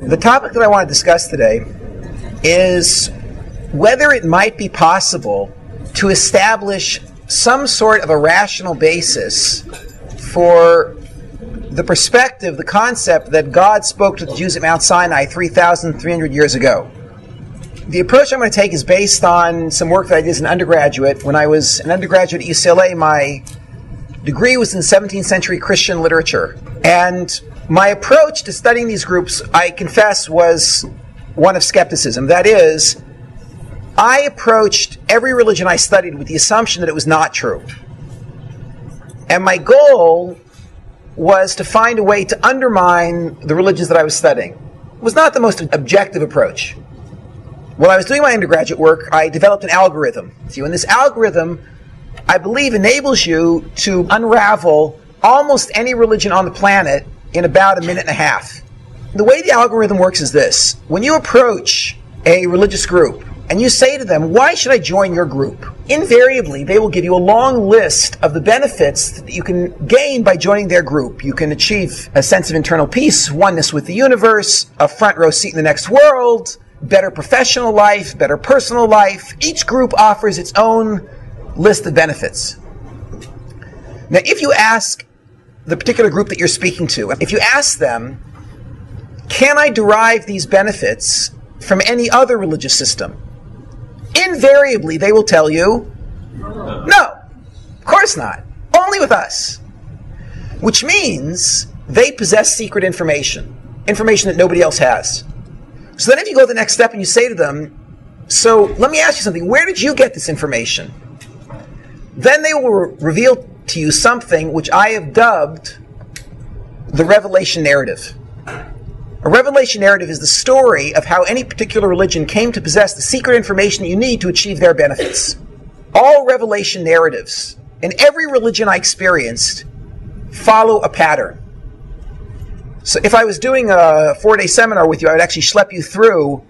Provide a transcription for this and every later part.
The topic that I want to discuss today is whether it might be possible to establish some sort of a rational basis for the perspective, the concept that God spoke to the Jews at Mount Sinai 3,300 years ago. The approach I'm going to take is based on some work that I did as an undergraduate. When I was an undergraduate at UCLA, my degree was in 17th century Christian literature. And my approach to studying these groups, I confess, was one of skepticism. That is, I approached every religion I studied with the assumption that it was not true. And my goal was to find a way to undermine the religions that I was studying. It was not the most objective approach. While I was doing my undergraduate work, I developed an algorithm. See, and this algorithm, I believe, enables you to unravel almost any religion on the planet in about a minute and a half. The way the algorithm works is this. When you approach a religious group and you say to them, why should I join your group? Invariably, they will give you a long list of the benefits that you can gain by joining their group. You can achieve a sense of internal peace, oneness with the universe, a front row seat in the next world, better professional life, better personal life. Each group offers its own list of benefits. Now, if you ask the particular group that you're speaking to, if you ask them, can I derive these benefits from any other religious system? Invariably, they will tell you, no, of course not. Only with us. Which means they possess secret information that nobody else has. So then if you go the next step and you say to them, so let me ask you something, where did you get this information? Then they will reveal to you something which I have dubbed the revelation narrative. A revelation narrative is the story of how any particular religion came to possess the secret information that you need to achieve their benefits. All revelation narratives, in every religion I experienced, follow a pattern. So if I was doing a 4-day seminar with you, I would actually schlep you through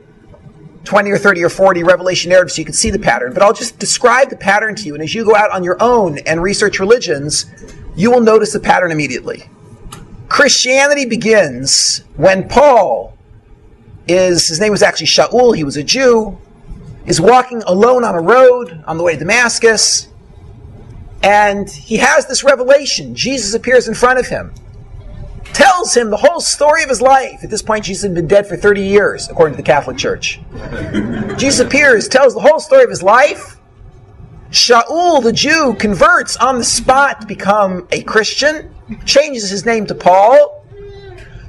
20 or 30 or 40 revelation narratives so you can see the pattern. But I'll just describe the pattern to you, and as you go out on your own and research religions, you will notice the pattern immediately. Christianity begins when Paul his name was actually Shaul, he was a Jew, is walking alone on a road on the way to Damascus, and he has this revelation. Jesus appears in front of him, tells him the whole story of his life. At this point, Jesus had been dead for 30 years, according to the Catholic Church. Jesus appears, tells the whole story of his life. Shaul, the Jew, converts on the spot to become a Christian, changes his name to Paul,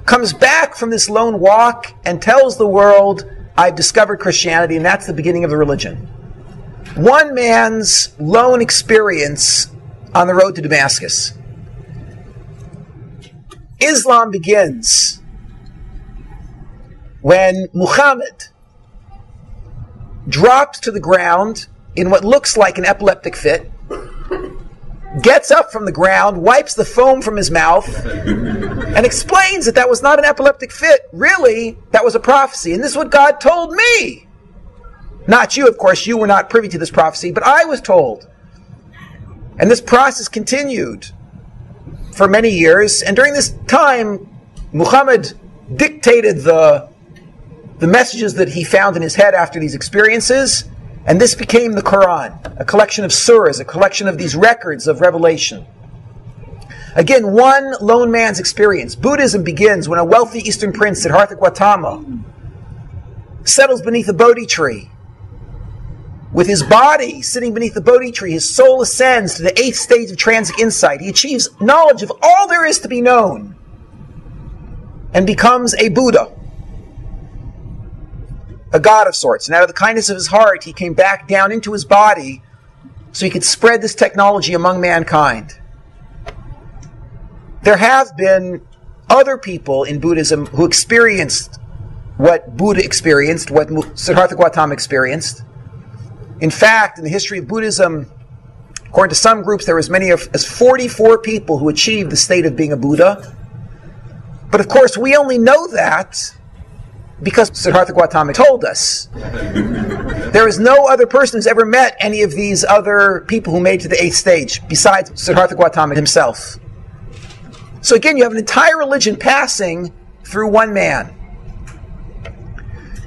comes back from this lone walk and tells the world, I've discovered Christianity, and that's the beginning of the religion. One man's lone experience on the road to Damascus. Islam begins when Muhammad dropped to the ground in what looks like an epileptic fit, gets up from the ground, wipes the foam from his mouth, and explains that that was not an epileptic fit. Really, that was a prophecy. And this is what God told me. Not you, of course. You were not privy to this prophecy, but I was told. And this process continued for many years, and during this time, Muhammad dictated the messages that he found in his head after these experiences, and this became the Quran, a collection of surahs, a collection of these records of revelation. Again, one lone man's experience. Buddhism begins when a wealthy Eastern prince, Siddhartha Gautama, settles beneath a Bodhi tree. With his body sitting beneath the Bodhi tree, his soul ascends to the 8th stage of transic insight. He achieves knowledge of all there is to be known and becomes a Buddha, a god of sorts. And out of the kindness of his heart, he came back down into his body so he could spread this technology among mankind. There have been other people in Buddhism who experienced what Buddha experienced, what Siddhartha Gautama experienced. In fact, in the history of Buddhism, according to some groups, there were as many as 44 people who achieved the state of being a Buddha. But of course, we only know that because Siddhartha Gautama told us. There is no other person who's ever met any of these other people who made it to the 8th stage besides Siddhartha Gautama himself. So again, you have an entire religion passing through one man.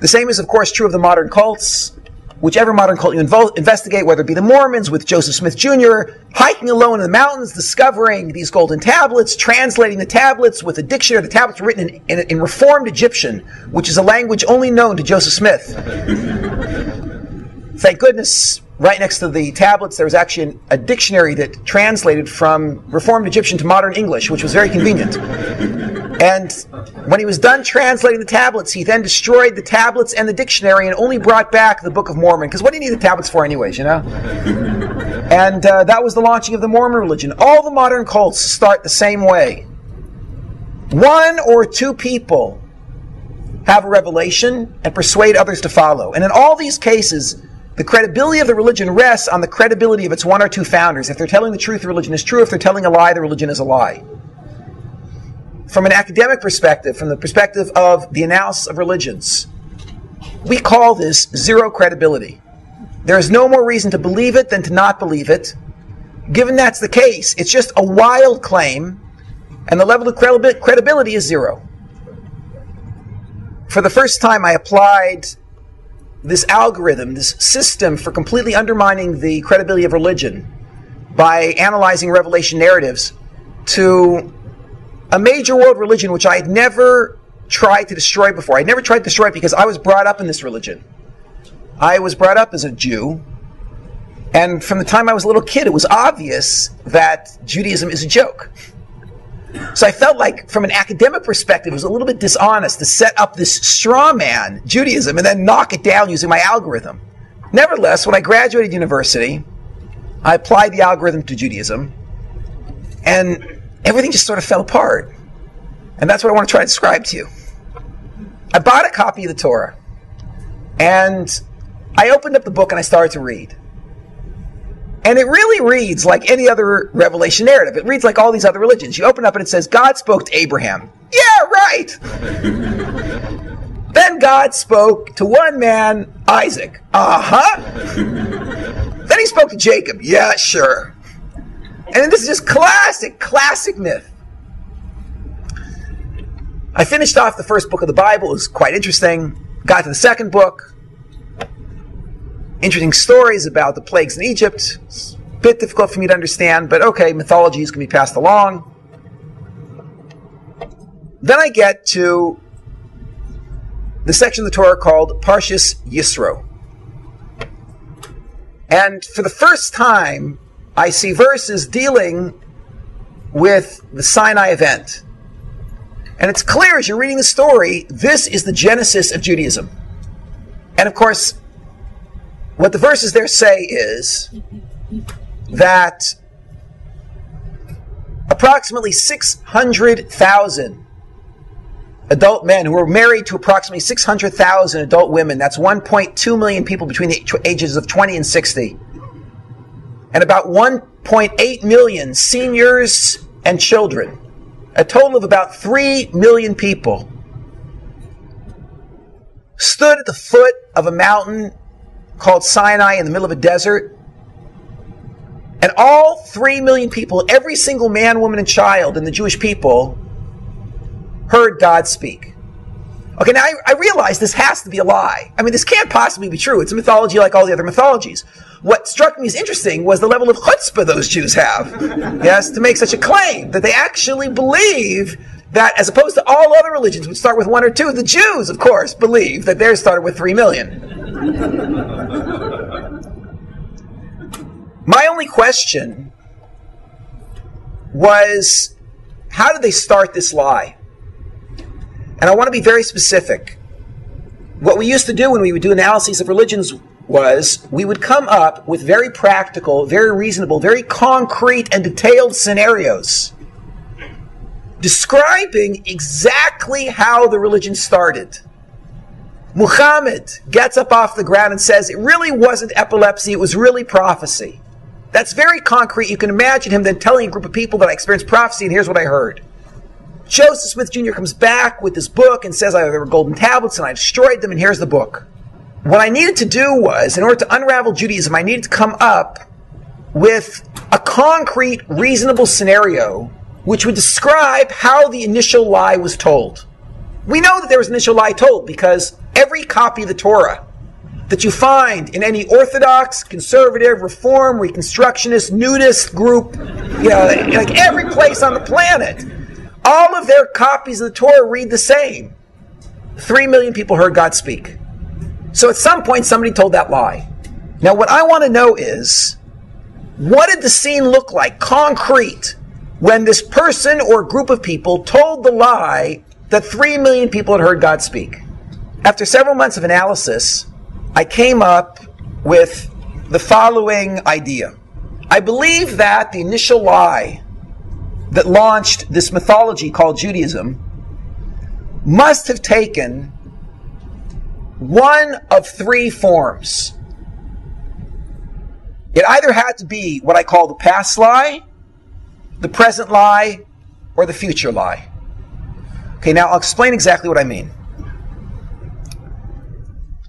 The same is, of course, true of the modern cults. Whichever modern cult you investigate, whether it be the Mormons with Joseph Smith Jr., hiking alone in the mountains, discovering these golden tablets, translating the tablets with a dictionary. The tablets were written in Reformed Egyptian, which is a language only known to Joseph Smith. Thank goodness, right next to the tablets, there was actually a dictionary that translated from Reformed Egyptian to modern English, which was very convenient. And when he was done translating the tablets, he then destroyed the tablets and the dictionary and only brought back the Book of Mormon. Because what do you need the tablets for anyways, you know? And that was the launching of the Mormon religion. All the modern cults start the same way. One or two people have a revelation and persuade others to follow. And in all these cases, the credibility of the religion rests on the credibility of its one or two founders. If they're telling the truth, the religion is true. If they're telling a lie, the religion is a lie. From an academic perspective, from the perspective of the analysis of religions, we call this zero credibility. There is no more reason to believe it than to not believe it. Given that's the case, it's just a wild claim, and the level of credibility is zero. For the first time, I applied this algorithm, this system for completely undermining the credibility of religion by analyzing revelation narratives to a major world religion which I had never tried to destroy before. I had never tried to destroy it because I was brought up in this religion. I was brought up as a Jew, and from the time I was a little kid, it was obvious that Judaism is a joke. So I felt like, from an academic perspective, it was a little bit dishonest to set up this straw man, Judaism, and then knock it down using my algorithm. Nevertheless, when I graduated university, I applied the algorithm to Judaism, and everything just sort of fell apart. And that's what I want to try to describe to you. I bought a copy of the Torah, and I opened up the book and I started to read. And it really reads like any other revelation narrative. It reads like all these other religions. You open up and it says, God spoke to Abraham. Yeah, right! Then God spoke to one man, Isaac. Uh-huh. Then he spoke to Jacob. Yeah, sure. And this is just classic myth. I finished off the first book of the Bible. It was quite interesting. Got to the second book. Interesting stories about the plagues in Egypt. It's a bit difficult for me to understand, but okay, mythologies can be passed along. Then I get to the section of the Torah called Parshas Yisro. And for the first time, I see verses dealing with the Sinai event. And it's clear as you're reading the story, this is the genesis of Judaism. And of course, what the verses there say is that approximately 600,000 adult men who were married to approximately 600,000 adult women, that's 1.2 million people between the ages of 20 and 60, and about 1.8 million seniors and children, a total of about 3 million people, stood at the foot of a mountain called Sinai in the middle of a desert, and all 3 million people, every single man, woman, and child in the Jewish people, heard God speak. Okay, now I realize this has to be a lie. I mean, this can't possibly be true. It's a mythology like all the other mythologies. What struck me as interesting was the level of chutzpah those Jews have, yes, to make such a claim, that they actually believe that, as opposed to all other religions which start with 1 or 2, the Jews, of course, believe that theirs started with 3 million. My only question was, how did they start this lie? And I want to be very specific. What we used to do when we would do analyses of religions was we would come up with very practical, very reasonable, very concrete and detailed scenarios describing exactly how the religion started. Muhammad gets up off the ground and says it really wasn't epilepsy, it was really prophecy. That's very concrete. You can imagine him then telling a group of people that I experienced prophecy and here's what I heard. Joseph Smith Jr. comes back with this book and says there were golden tablets and I destroyed them and here's the book. What I needed to do was, in order to unravel Judaism, I needed to come up with a concrete, reasonable scenario which would describe how the initial lie was told. We know that there was an initial lie told because every copy of the Torah that you find in any Orthodox, conservative, Reform, Reconstructionist, nudist group, like every place on the planet, all of their copies of the Torah read the same. 3 million people heard God speak. So at some point somebody told that lie. Now what I want to know is, what did the scene look like, concrete, when this person or group of people told the lie that 3 million people had heard God speak? After several months of analysis, I came up with the following idea. I believe that the initial lie that launched this mythology called Judaism must have taken one of 3 forms. It either had to be what I call the past lie, the present lie, or the future lie. Okay, now I'll explain exactly what I mean.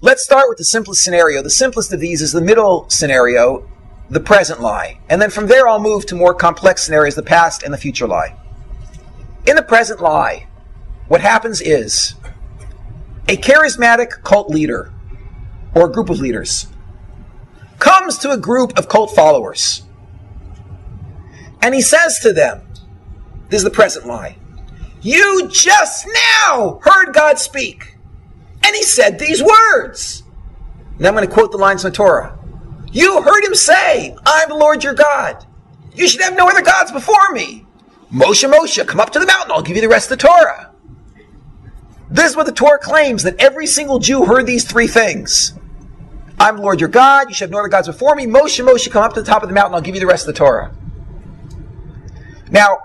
Let's start with the simplest scenario. The simplest of these is the middle scenario, the present lie. And then from there I'll move to more complex scenarios, the past and the future lie. In the present lie, what happens is a charismatic cult leader or a group of leaders comes to a group of cult followers and he says to them, this is the present lie, "You just now heard God speak, and he said these words." Now I'm going to quote the lines from the Torah. "You heard him say, 'I'm the Lord your God. You should have no other gods before me. Moshe, Moshe, come up to the mountain, I'll give you the rest of the Torah.'" This is what the Torah claims, that every single Jew heard these 3 things. "I'm the Lord your God, you should have no other gods before me. Moshe, Moshe, come up to the top of the mountain, I'll give you the rest of the Torah." Now,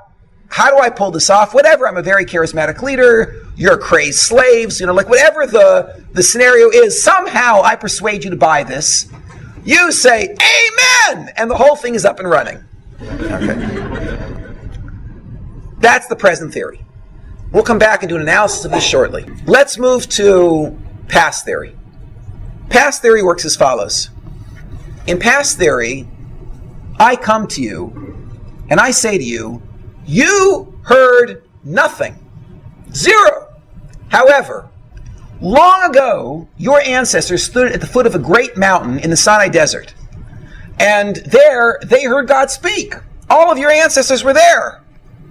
how do I pull this off? Whatever, I'm a very charismatic leader, you're crazed slaves, like whatever the scenario is, somehow I persuade you to buy this. You say, "Amen!" and the whole thing is up and running. Okay. That's the present theory. We'll come back and do an analysis of this shortly. Let's move to past theory. Past theory works as follows. In past theory, I come to you and I say to you, "You heard nothing. 0. However, long ago, your ancestors stood at the foot of a great mountain in the Sinai desert. And there, they heard God speak. All of your ancestors were there.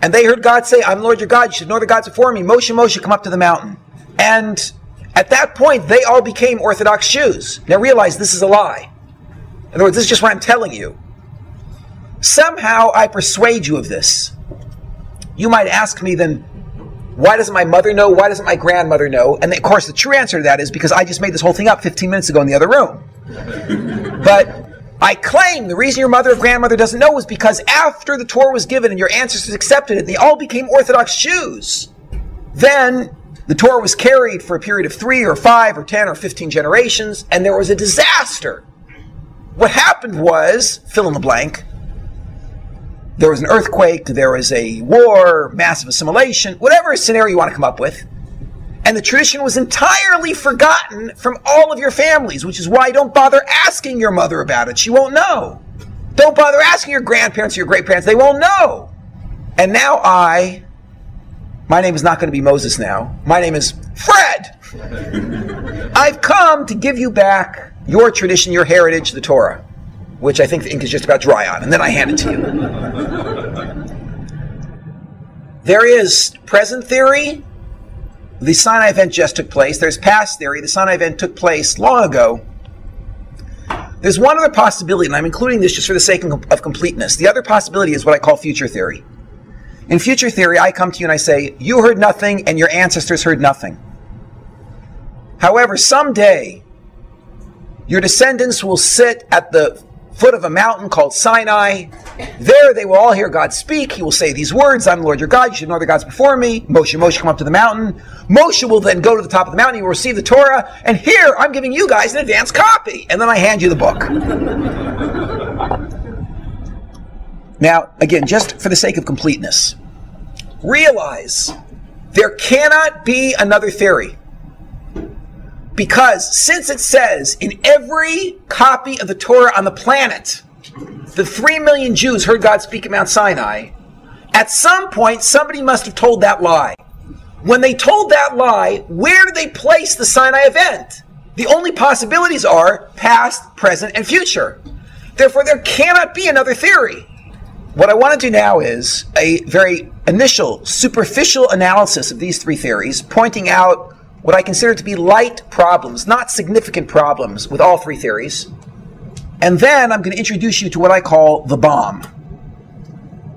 And they heard God say, 'I'm the Lord your God, you should have no other gods before me. Moshe, Moshe, come up to the mountain.' And at that point, they all became Orthodox Jews." Now realize this is a lie. In other words, this is just what I'm telling you. Somehow I persuade you of this. You might ask me then, why doesn't my mother know? Why doesn't my grandmother know? And of course, the true answer to that is because I just made this whole thing up 15 minutes ago in the other room. But I claim the reason your mother or grandmother doesn't know was because after the Torah was given and your ancestors accepted it, they all became Orthodox Jews. Then the Torah was carried for a period of 3 or 5 or 10 or 15 generations, and there was a disaster. What happened was, fill in the blank, there was an earthquake, there was a war, massive assimilation, whatever scenario you want to come up with. And the tradition was entirely forgotten from all of your families, which is why don't bother asking your mother about it. She won't know. Don't bother asking your grandparents or your great-parents. They won't know. And now my name is not going to be Moses now. My name is Fred. I've come to give you back your tradition, your heritage, the Torah, which I think the ink is just about dry on, and then I hand it to you. There is present theory. The Sinai event just took place. There's past theory. The Sinai event took place long ago. There's one other possibility, and I'm including this just for the sake of completeness. The other possibility is what I call future theory. In future theory, I come to you and I say, you heard nothing and your ancestors heard nothing. However, someday, your descendants will sit at the foot of a mountain called Sinai. There they will all hear God speak. He will say these words, "I'm the Lord your God, you should have no other gods before me. Moshe, Moshe, come up to the mountain." Moshe will then go to the top of the mountain, he will receive the Torah, and here I'm giving you guys an advanced copy. And then I hand you the book. Now, again, just for the sake of completeness, realize there cannot be another theory. Because since it says in every copy of the Torah on the planet, the 3 million Jews heard God speak at Mount Sinai, at some point somebody must have told that lie. When they told that lie, where did they place the Sinai event? The only possibilities are past, present, and future. Therefore, there cannot be another theory. What I want to do now is a very initial, superficial analysis of these three theories, pointing out what I consider to be light problems, not significant problems, with all three theories. And then I'm going to introduce you to what I call the bomb,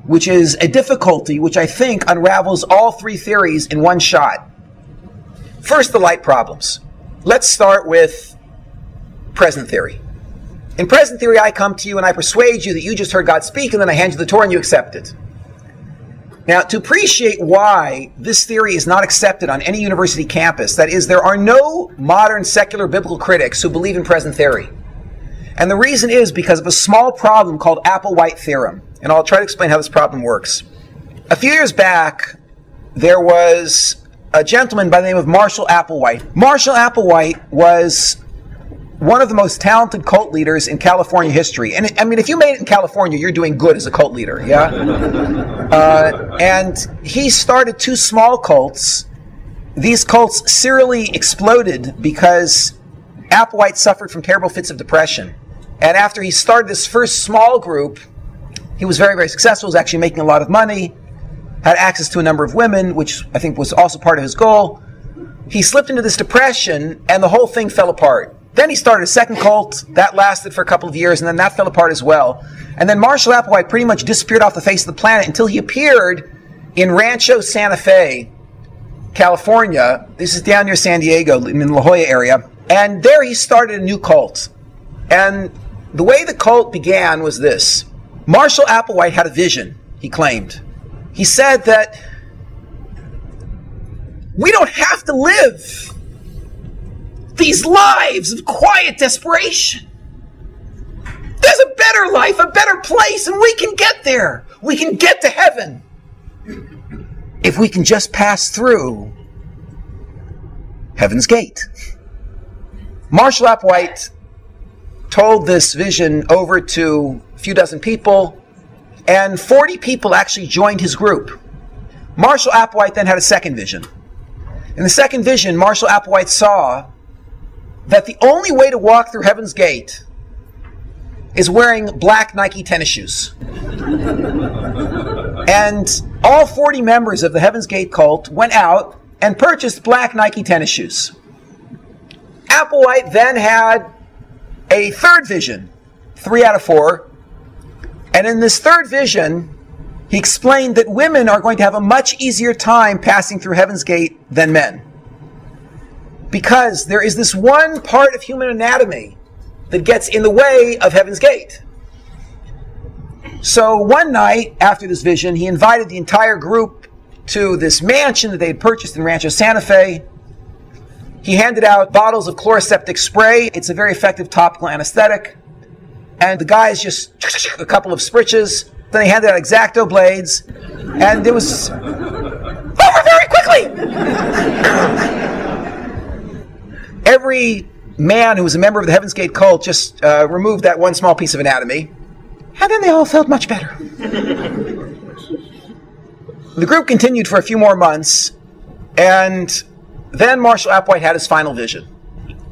which is a difficulty which I think unravels all three theories in one shot. First, the light problems. Let's start with present theory. In present theory, I come to you and I persuade you that you just heard God speak, and then I hand you the Torah and you accept it. Now, to appreciate why this theory is not accepted on any university campus, that is, there are no modern secular biblical critics who believe in present theory. And the reason is because of a small problem called Applewhite theorem. And I'll try to explain how this problem works. A few years back, there was a gentleman by the name of Marshall Applewhite. Marshall Applewhite was one of the most talented cult leaders in California history. And I mean, if you made it in California, you're doing good as a cult leader, yeah? And he started two small cults. These cults serially exploded because Applewhite suffered from terrible fits of depression. And after he started this first small group, he was very, very successful, was actually making a lot of money, had access to a number of women, which I think was also part of his goal. He slipped into this depression, and the whole thing fell apart. Then he started a second cult. That lasted for a couple of years, and then that fell apart as well. And then Marshall Applewhite pretty much disappeared off the face of the planet until he appeared in Rancho Santa Fe, California. This is down near San Diego, in the La Jolla area. And there he started a new cult. And the way the cult began was this. Marshall Applewhite had a vision, he claimed. He said that we don't have to live these lives of quiet desperation. There's a better life, a better place, and we can get there. We can get to heaven if we can just pass through Heaven's Gate. Marshall Applewhite told this vision over to a few dozen people, and 40 people actually joined his group. Marshall Applewhite then had a second vision. In the second vision, Marshall Applewhite saw that the only way to walk through Heaven's Gate is wearing black Nike tennis shoes. And all 40 members of the Heaven's Gate cult went out and purchased black Nike tennis shoes. Applewhite then had a third vision, 3 out of 4. And in this third vision, he explained that women are going to have a much easier time passing through Heaven's Gate than men. Because there is this one part of human anatomy that gets in the way of Heaven's Gate. So one night after this vision, he invited the entire group to this mansion that they had purchased in Rancho Santa Fe. He handed out bottles of chloroseptic spray. It's a very effective topical anesthetic. And the guys just a couple of spritches. Then they handed out X-Acto blades. And it was over very quickly. Every man who was a member of the Heaven's Gate cult just removed that one small piece of anatomy. And then they all felt much better. The group continued for a few more months. And then Marshall Applewhite had his final vision.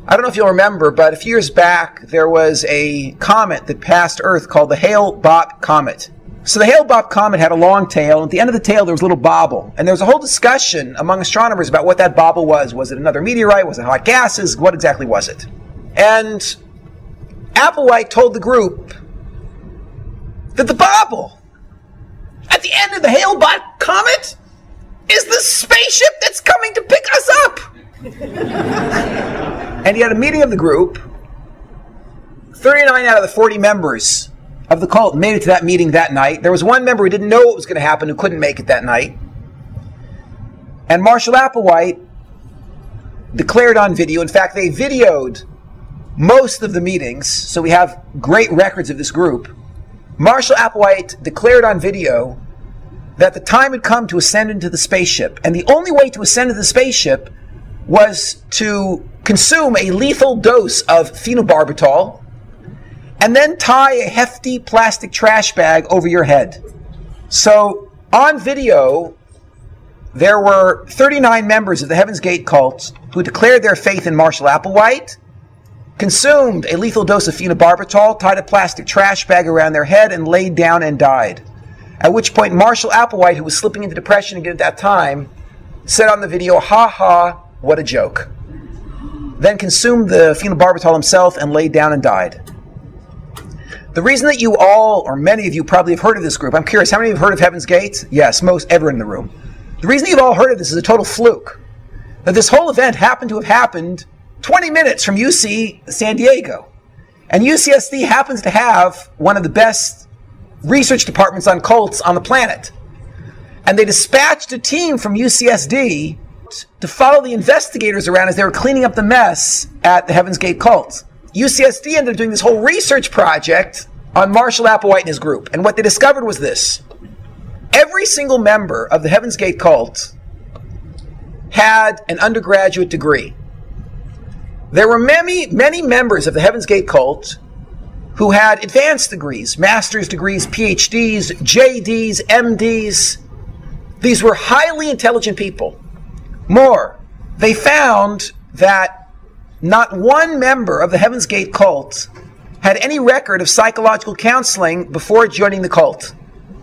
I don't know if you'll remember, but a few years back, there was a comet that passed Earth called the Hale-Bopp comet. So the Hale-Bopp comet had a long tail, and at the end of the tail there was a little bobble. And there was a whole discussion among astronomers about what that bobble was. Was it another meteorite? Was it hot gases? What exactly was it? And Applewhite told the group that the bobble at the end of the Hale-Bopp comet is the spaceship that's coming to pick us up. And he had a meeting of the group. 39 out of the 40 members of the cult made it to that meeting that night. There was one member who didn't know what was going to happen, who couldn't make it that night. And Marshall Applewhite declared on video, in fact, they videoed most of the meetings, so we have great records of this group. Marshall Applewhite declared on video that the time had come to ascend into the spaceship, and the only way to ascend into the spaceship was to consume a lethal dose of phenobarbital and then tie a hefty plastic trash bag over your head. So on video, there were 39 members of the Heaven's Gate cult who declared their faith in Marshall Applewhite, consumed a lethal dose of phenobarbital, tied a plastic trash bag around their head, and laid down and died. At which point Marshall Applewhite, who was slipping into depression again at that time, said on the video, "Ha ha, what a joke." Then consumed the phenobarbital himself and laid down and died. The reason that you all, or many of you probably have heard of this group, I'm curious, how many of you have heard of Heaven's Gate? Yes, most, everyone in the room. The reason you've all heard of this is a total fluke. That this whole event happened to have happened 20 minutes from UC San Diego. And UCSD happens to have one of the best research departments on cults on the planet. And they dispatched a team from UCSD to follow the investigators around as they were cleaning up the mess at the Heaven's Gate cult. UCSD ended up doing this whole research project on Marshall Applewhite and his group. And what they discovered was this. Every single member of the Heaven's Gate cult had an undergraduate degree. There were many members of the Heaven's Gate cult who had advanced degrees, master's degrees, PhDs, JDs, MDs. These were highly intelligent people. More, they found that not one member of the Heaven's Gate cult had any record of psychological counseling before joining the cult.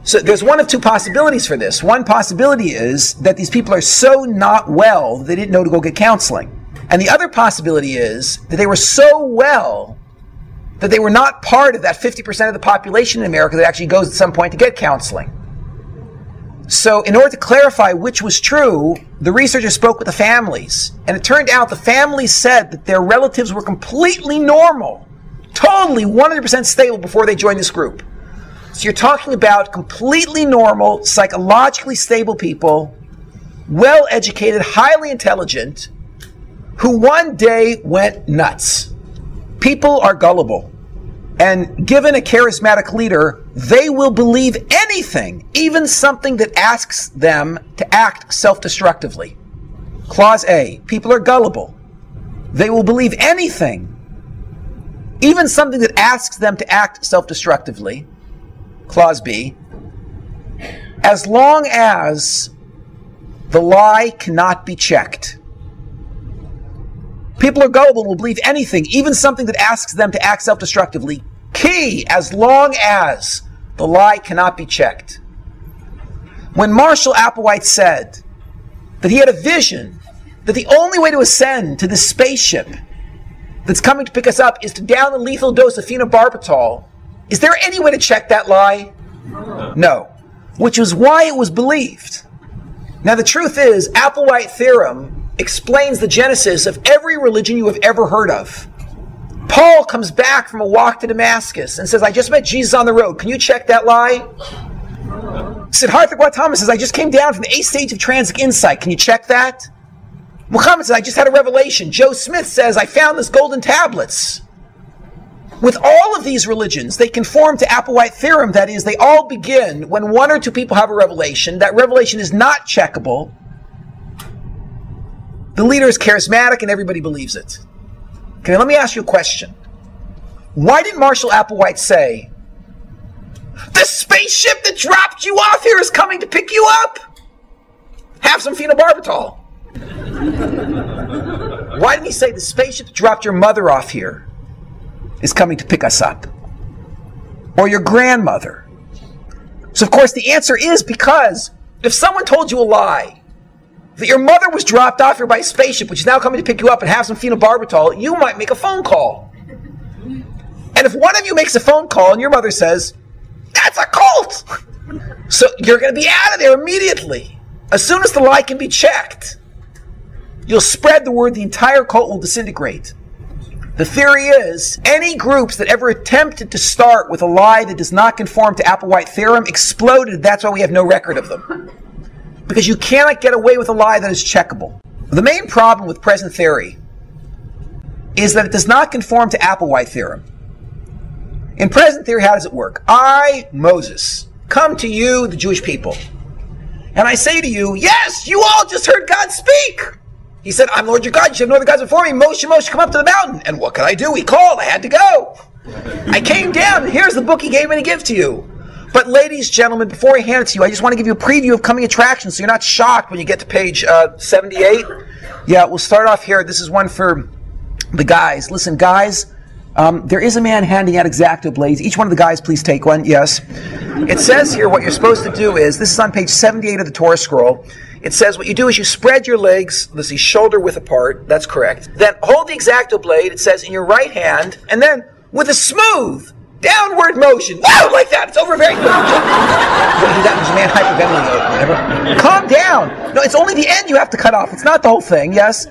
So there's one of two possibilities for this. One possibility is that these people are so not well they didn't know to go get counseling. And the other possibility is that they were so well that they were not part of that 50% of the population in America that actually goes at some point to get counseling. So in order to clarify which was true, the researchers spoke with the families. And it turned out the families said that their relatives were completely normal, totally 100% stable before they joined this group. So you're talking about completely normal, psychologically stable people, well-educated, highly intelligent, who one day went nuts. People are gullible. And given a charismatic leader, they will believe anything, even something that asks them to act self-destructively. Clause A, people are gullible. They will believe anything, even something that asks them to act self-destructively. Clause B, as long as the lie cannot be checked. People are gullible and will believe anything, even something that asks them to act self-destructively. Key, as long as the lie cannot be checked. When Marshall Applewhite said that he had a vision that the only way to ascend to this spaceship that's coming to pick us up is to down a lethal dose of phenobarbital, is there any way to check that lie? No. Which is why it was believed. Now the truth is, Applewhite theorem explains the genesis of every religion you have ever heard of. Paul comes back from a walk to Damascus and says, I just met Jesus on the road. Can you check that lie? Siddhartha Gautama says, I just came down from the 8th stage of transic insight. Can you check that? Muhammad says, I just had a revelation. Joe Smith says, I found this golden tablets. With all of these religions, they conform to Applewhite theorem. That is, they all begin when one or two people have a revelation. That revelation is not checkable. The leader is charismatic and everybody believes it. Okay, let me ask you a question. Why did Marshall Applewhite say, the spaceship that dropped you off here is coming to pick you up? Have some phenobarbital. Why didn't he say the spaceship that dropped your mother off here is coming to pick us up? Or your grandmother? So of course the answer is because if someone told you a lie, that your mother was dropped off here by a spaceship, which is now coming to pick you up and have some phenobarbital, you might make a phone call. And if one of you makes a phone call and your mother says, that's a cult! So you're going to be out of there immediately. As soon as the lie can be checked, you'll spread the word, the entire cult will disintegrate. The theory is, any groups that ever attempted to start with a lie that does not conform to Applewhite theorem exploded. That's why we have no record of them. Because you cannot get away with a lie that is checkable. The main problem with present theory is that it does not conform to Applewhite theorem. In present theory, how does it work? I, Moses, come to you, the Jewish people, and I say to you, yes, you all just heard God speak. He said, I'm Lord your God, you should have no other gods before me. Moshe, come up to the mountain. And what could I do? He called, I had to go. I came down, and here's the book he gave me to give to you. But ladies, gentlemen, before I hand it to you, I just want to give you a preview of coming attractions so you're not shocked when you get to page 78. Yeah, we'll start off here. This is one for the guys. Listen, guys, there is a man handing out X-Acto blades. Each one of the guys, please take one. Yes. It says here what you're supposed to do is, this is on page 78 of the Torah scroll. It says what you do is you spread your legs, let's see, shoulder width apart. That's correct. Then hold the X-Acto blade, it says, in your right hand, and then with a smooth downward motion. Wow, like that. It's over very quickly. That was a man hyperventilating. Calm down. No, it's only the end you have to cut off. It's not the whole thing, yes?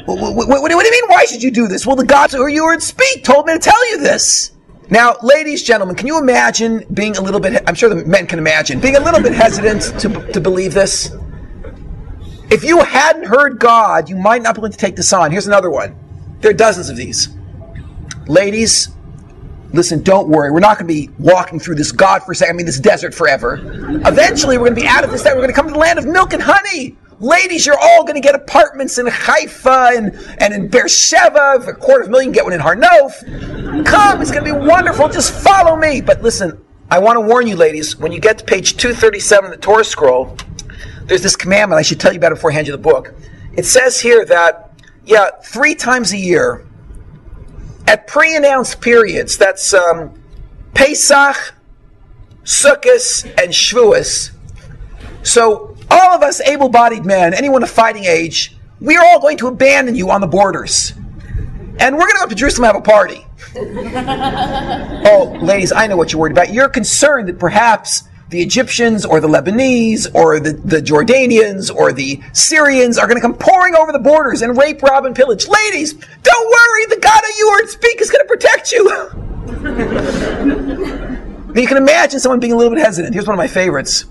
What do you mean, why should you do this? Well, the gods who you heard speak told me to tell you this. Now, ladies, gentlemen, can you imagine being a little bit, I'm sure the men can imagine, being a little bit hesitant to believe this? If you hadn't heard God, you might not be willing to take this on. Here's another one. There are dozens of these. Ladies, listen, don't worry. We're not going to be walking through this this desert forever. Eventually, we're going to be out of this. We're going to come to the land of milk and honey. Ladies, you're all going to get apartments in Haifa and in Beersheba. For $250,000, get one in Harnof. Come, it's going to be wonderful. Just follow me. But listen, I want to warn you, ladies, when you get to page 237 of the Torah scroll, there's this commandment. I should tell you about it before I hand you the book. It says here that, 3 times a year, at pre-announced periods, that's Pesach, Sukkot, and Shavuos. So all of us able-bodied men, anyone of fighting age, we are all going to abandon you on the borders. And we're going to go up to Jerusalem and have a party. Oh, ladies, I know what you're worried about. You're concerned that perhaps the Egyptians or the Lebanese or the Jordanians or the Syrians are going to come pouring over the borders and rape, rob, and pillage. Ladies, don't worry. The God of you heard speak is going to protect you. Now you can imagine someone being a little bit hesitant. Here's one of my favorites.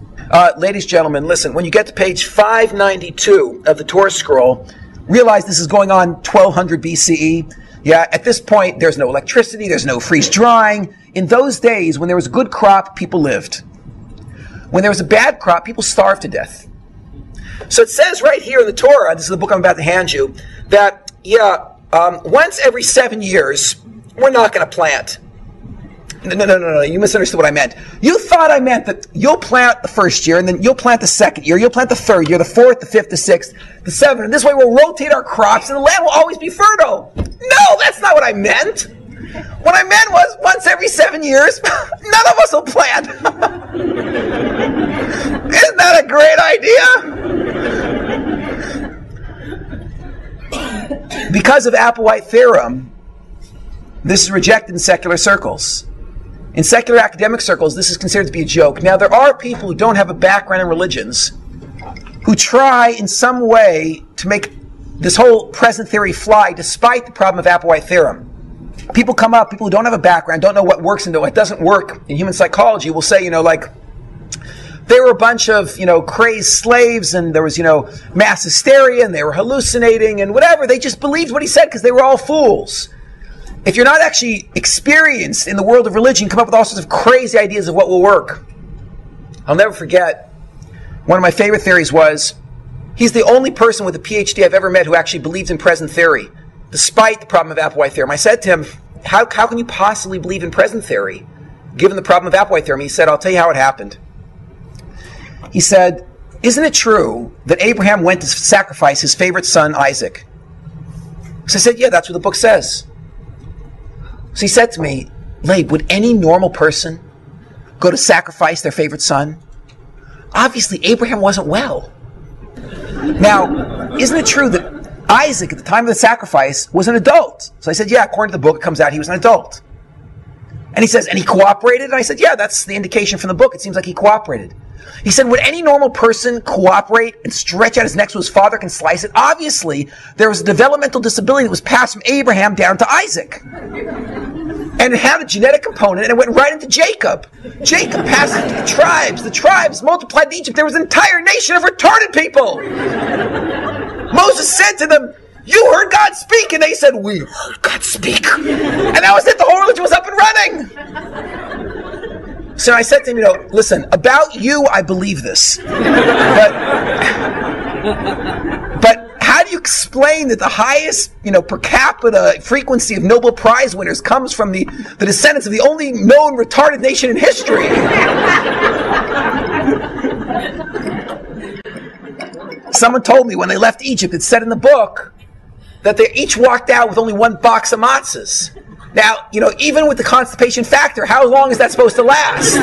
Ladies, gentlemen, listen. When you get to page 592 of the Torah scroll, realize this is going on 1200 BCE. Yeah, at this point, there's no electricity. There's no freeze drying. In those days, when there was a good crop, people lived. When there was a bad crop, people starved to death. So it says right here in the Torah, this is the book I'm about to hand you, that, once every 7 years, we're not going to plant. No, you misunderstood what I meant. You thought I meant that you'll plant the first year, and then you'll plant the second year, you'll plant the third year, the fourth, the fifth, the sixth, the seventh, and this way we'll rotate our crops, and the land will always be fertile. No, that's not what I meant. What I meant was, once every 7 years, none of us will plant. Isn't that a great idea? Because of Applewhite theorem, this is rejected in secular circles. In secular academic circles, this is considered to be a joke. Now, there are people who don't have a background in religions who try in some way to make this whole present theory fly despite the problem of Applewhite theorem. People come up, people who don't have a background, don't know what works and what doesn't work in human psychology, will say, they were a bunch of, crazed slaves, and there was, mass hysteria, and they were hallucinating, and whatever. They just believed what he said because they were all fools. If you're not actually experienced in the world of religion, you come up with all sorts of crazy ideas of what will work. I'll never forget, one of my favorite theories was, he's the only person with a PhD I've ever met who actually believes in present theory, despite the problem of Applewhite theorem. I said to him, how can you possibly believe in present theory, given the problem of Applewhite theorem? He said, I'll tell you how it happened. He said, isn't it true that Abraham went to sacrifice his favorite son, Isaac? So I said, yeah, that's what the book says. So he said to me, Labe, would any normal person go to sacrifice their favorite son? Obviously, Abraham wasn't well. Now, isn't it true that Isaac, at the time of the sacrifice, was an adult? So I said, yeah, according to the book, it comes out he was an adult. And he says, and he cooperated? And I said, yeah, that's the indication from the book. It seems like he cooperated. He said, would any normal person cooperate and stretch out his neck so his father can slice it? Obviously, there was a developmental disability that was passed from Abraham down to Isaac. And it had a genetic component, and it went right into Jacob. Jacob passed it to the tribes. The tribes multiplied in Egypt. There was an entire nation of retarded people. Moses said to them, you heard God speak. And they said, we heard God speak. And that was it. The whole religion was up and running. So I said to him, listen, about you, I believe this. But how do you explain that the highest, per capita frequency of Nobel Prize winners comes from the descendants of the only known retarded nation in history? Someone told me when they left Egypt, it said in the book that they each walked out with only one box of matzahs. Now, even with the constipation factor, how long is that supposed to last?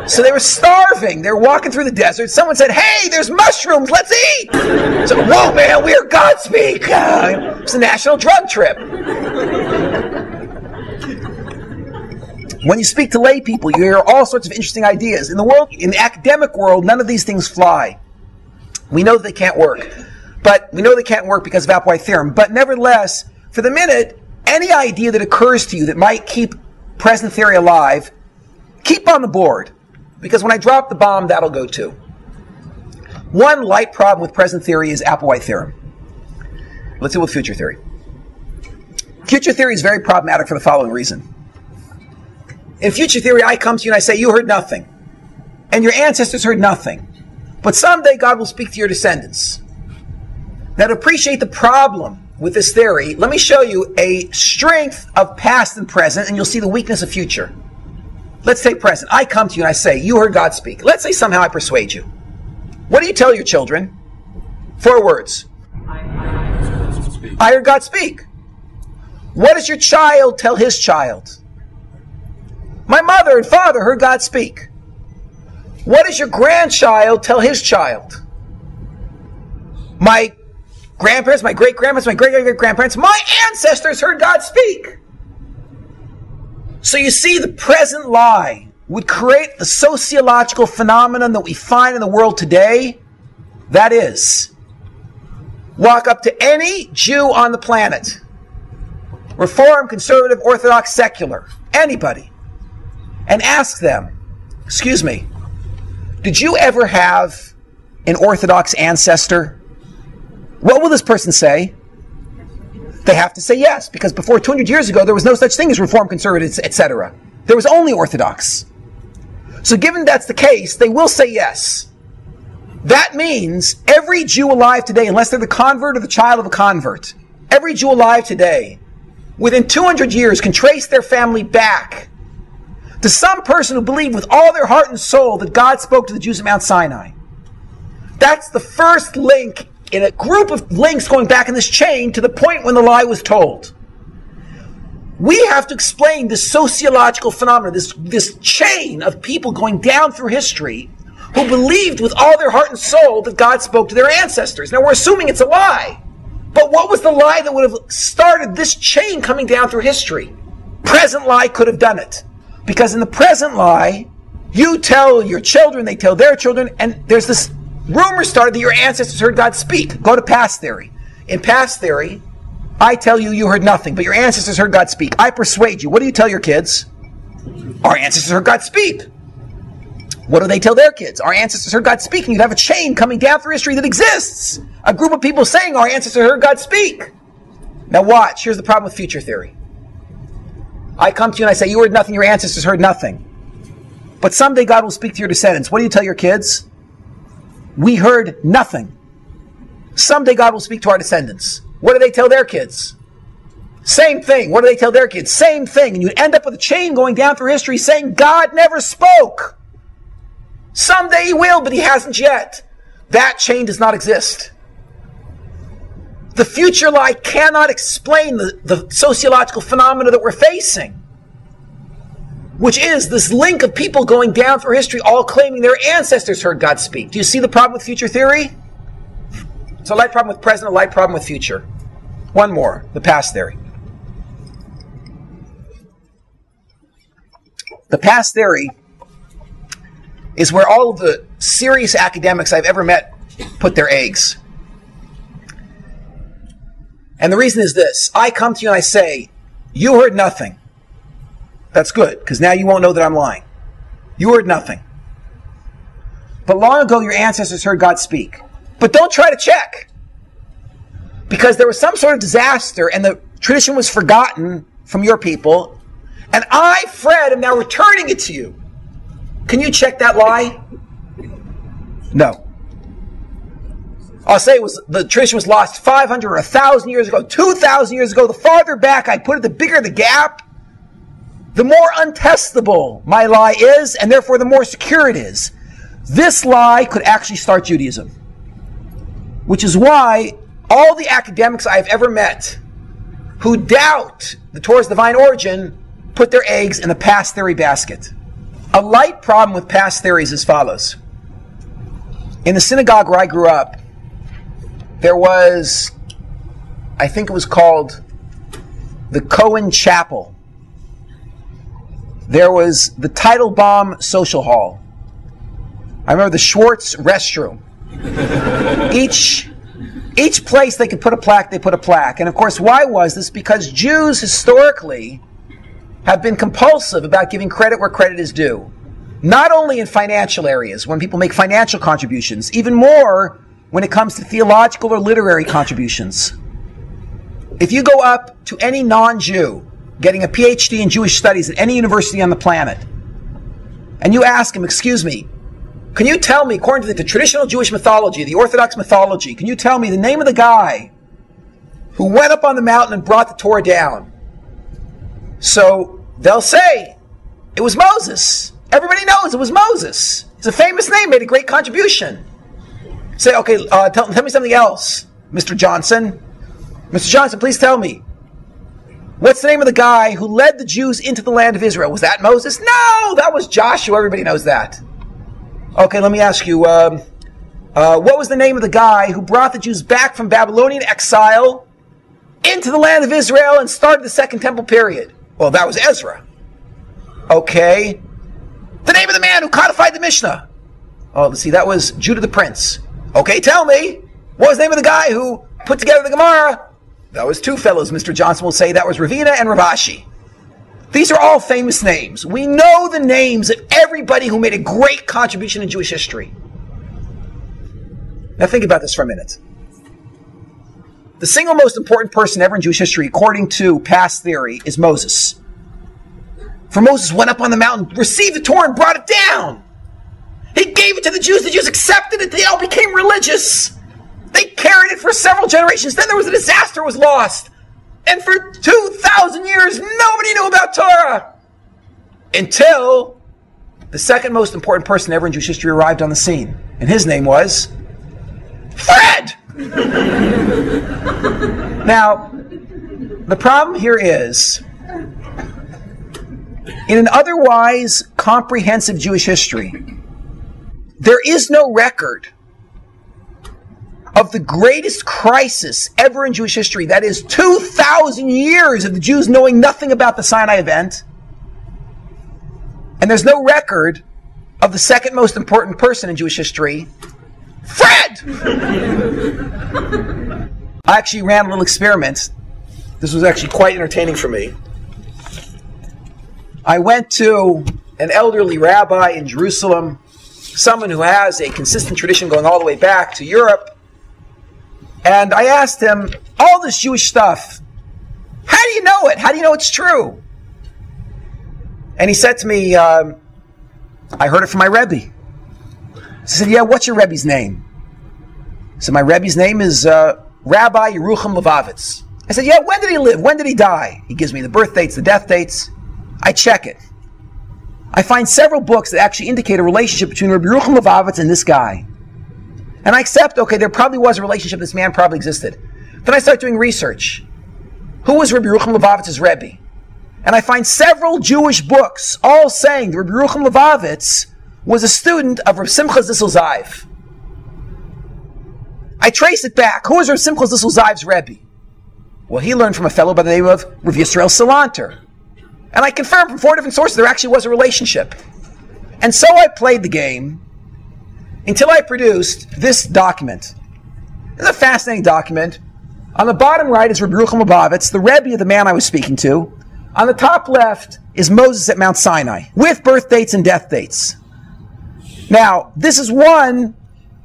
So they were starving. They were walking through the desert. Someone said, hey, there's mushrooms. Let's eat. So, whoa, man, we are Godspeak. It's a national drug trip. When you speak to lay people, you hear all sorts of interesting ideas. In the academic world, none of these things fly. We know that they can't work. But we know they can't work because of Applewhite theorem. But nevertheless, for the minute, any idea that occurs to you that might keep present theory alive, keep on the board. Because when I drop the bomb, that'll go too. One light problem with present theory is Applewhite theorem. Let's deal with future theory. Future theory is very problematic for the following reason. In future theory, I come to you and I say, you heard nothing. And your ancestors heard nothing. But someday God will speak to your descendants. Now, to appreciate the problem with this theory, let me show you a strength of past and present, and you'll see the weakness of future. Let's take present. I come to you and I say, you heard God speak. Let's say somehow I persuade you. What do you tell your children? 4 words. I heard God speak. What does your child tell his child? My mother and father heard God speak. What does your grandchild tell his child? My grandparents, my great-grandparents, my great-great-grandparents, my ancestors heard God speak. So you see, the present lie would create the sociological phenomenon that we find in the world today. That is, walk up to any Jew on the planet, Reform, conservative, Orthodox, secular, anybody, and ask them, excuse me, did you ever have an Orthodox ancestor? What will this person say? They have to say yes, because before 200 years ago, there was no such thing as Reform, conservative, etc. There was only Orthodox. So given that's the case, they will say yes. That means every Jew alive today, unless they're the convert or the child of a convert, every Jew alive today, within 200 years, can trace their family back to some person who believed with all their heart and soul that God spoke to the Jews at Mount Sinai. That's the first link in a group of links going back in this chain to the point when the lie was told. We have to explain this sociological phenomenon, this chain of people going down through history who believed with all their heart and soul that God spoke to their ancestors. Now we're assuming it's a lie. But what was the lie that would have started this chain coming down through history? Present lie could have done it. Because in the present lie, you tell your children, they tell their children, and there's this rumor started that your ancestors heard God speak. Go to past theory. In past theory, I tell you, you heard nothing, but your ancestors heard God speak. I persuade you. What do you tell your kids? Our ancestors heard God speak. What do they tell their kids? Our ancestors heard God speak. And you'd have a chain coming down through history that exists. A group of people saying our ancestors heard God speak. Now watch. Here's the problem with future theory. I come to you and I say, you heard nothing, your ancestors heard nothing. But someday God will speak to your descendants. What do you tell your kids? We heard nothing. Someday God will speak to our descendants. What do they tell their kids? Same thing. What do they tell their kids? Same thing. And you end up with a chain going down through history saying God never spoke. Someday he will, but he hasn't yet. That chain does not exist. The future lie cannot explain the sociological phenomena that we're facing, which is this link of people going down through history all claiming their ancestors heard God speak. Do you see the problem with future theory? It's a light problem with present, a light problem with future. One more, the past theory. The past theory is where all of the serious academics I've ever met put their eggs. And the reason is this. I come to you and I say, you heard nothing. That's good, because now you won't know that I'm lying. You heard nothing. But long ago your ancestors heard God speak. But don't try to check. Because there was some sort of disaster and the tradition was forgotten from your people. And I, Fred, am now returning it to you. Can you check that lie? No. I'll say the tradition was lost 500 or 1,000 years ago, 2,000 years ago. The farther back I put it, the bigger the gap, the more untestable my lie is, and therefore the more secure it is. This lie could actually start Judaism, which is why all the academics I've ever met who doubt the Torah's divine origin put their eggs in the past theory basket. A light problem with past theories is as follows. In the synagogue where I grew up, there was, I think it was called the Cohen Chapel. There was the Teitelbaum Social Hall. I remember the Schwartz restroom. Each place they could put a plaque, they put a plaque. And of course, why was this? Because Jews historically have been compulsive about giving credit where credit is due. Not only in financial areas, when people make financial contributions, even more when it comes to theological or literary contributions. If you go up to any non-Jew getting a PhD in Jewish studies at any university on the planet, and you ask him, excuse me, can you tell me, according to the traditional Jewish mythology, the Orthodox mythology, can you tell me the name of the guy who went up on the mountain and brought the Torah down? So they'll say, it was Moses. Everybody knows it was Moses. It's a famous name, made a great contribution. Say, okay, tell me something else, Mr. Johnson. Mr. Johnson, please tell me. What's the name of the guy who led the Jews into the land of Israel? Was that Moses? No, that was Joshua. Everybody knows that. Okay, let me ask you, what was the name of the guy who brought the Jews back from Babylonian exile into the land of Israel and started the Second Temple period? Well, that was Ezra. Okay. The name of the man who codified the Mishnah? Oh, let's see, that was Judah the Prince. Okay, tell me, what was the name of the guy who put together the Gemara? That was two fellows, Mr. Johnson will say. That was Ravina and Ravashi. These are all famous names. We know the names of everybody who made a great contribution in Jewish history. Now think about this for a minute. The single most important person ever in Jewish history, according to past theory, is Moses. For Moses went up on the mountain, received the Torah, and brought it down. He gave it to the Jews. The Jews accepted it. They all became religious. They carried it for several generations. Then there was a disaster, was lost. And for 2,000 years, nobody knew about Torah. Until the second most important person ever in Jewish history arrived on the scene. And his name was Fred! Now, the problem here is, in an otherwise comprehensive Jewish history, there is no record of the greatest crisis ever in Jewish history. That is 2,000 years of the Jews knowing nothing about the Sinai event. And there's no record of the second most important person in Jewish history, Fred! I actually ran a little experiment. This was actually quite entertaining for me. I went to an elderly rabbi in Jerusalem, someone who has a consistent tradition going all the way back to Europe, and I asked him, all this Jewish stuff, how do you know it? How do you know it's true? And he said to me, I heard it from my Rebbe. I said, yeah, what's your Rebbe's name? He said, my Rebbe's name is Rabbi Yerucham Levavitz. I said, yeah, when did he live? When did he die? He gives me the birth dates, the death dates. I check it. I find several books that actually indicate a relationship between Rabbi Yerucham Levavitz and this guy. And I accept, okay, there probably was a relationship, this man probably existed. Then I start doing research. Who was Rabbi Yerucham Levavitz's Rebbe? And I find several Jewish books all saying that Rabbi Yerucham Levavitz was a student of Rav Simcha Zissel Zayv. I trace it back. Who was Rav Simcha Zissel Zayv's Rebbe? Well, he learned from a fellow by the name of Rav Yisrael Salanter. And I confirmed from 4 different sources there actually was a relationship. And so I played the game until I produced this document. It's a fascinating document. On the bottom right is Rabbi Yerucham Levavitz, the Rebbe of the man I was speaking to. On the top left is Moses at Mount Sinai, with birth dates and death dates. Now, this is one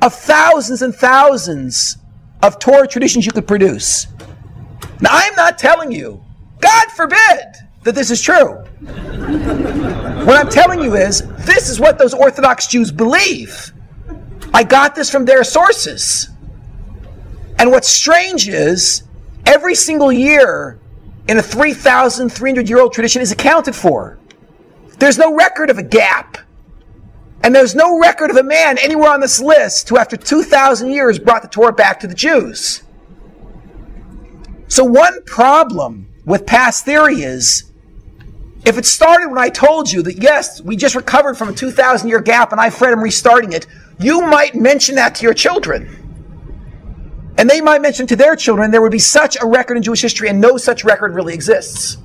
of thousands and thousands of Torah traditions you could produce. Now, I'm not telling you, God forbid, that this is true. What I'm telling you is, this is what those Orthodox Jews believe. I got this from their sources. And what's strange is, every single year in a 3,300-year-old tradition is accounted for. There's no record of a gap. And there's no record of a man anywhere on this list who, after 2,000 years, brought the Torah back to the Jews. So one problem with past theory is, if it started when I told you that, yes, we just recovered from a 2,000-year gap and I fret I'm restarting it, you might mention that to your children. And they might mention to their children there would be such a record in Jewish history, and no such record really exists.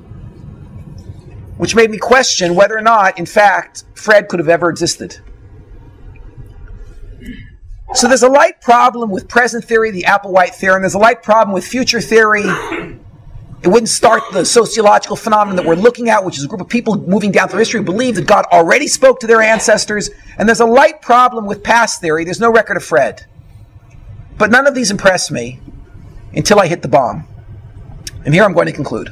Which made me question whether or not, in fact, Fred could have ever existed. So there's a light problem with present theory, the Applewhite theorem. There's a light problem with future theory. It wouldn't start the sociological phenomenon that we're looking at, which is a group of people moving down through history who believe that God already spoke to their ancestors. And there's a light problem with past theory. There's no record of Fred. But none of these impress me until I hit the bomb. And here I'm going to conclude.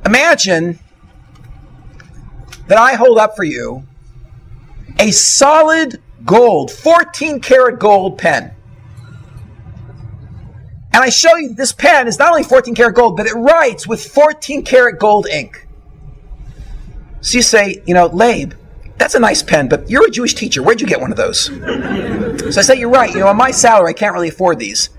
Imagine that I hold up for you a solid gold, 14-karat gold pen. And I show you that this pen is not only 14-karat gold, but it writes with 14-karat gold ink. So you say, you know, Labe, that's a nice pen, but you're a Jewish teacher. Where'd you get one of those? So I say, you're right. You know, on my salary, I can't really afford these.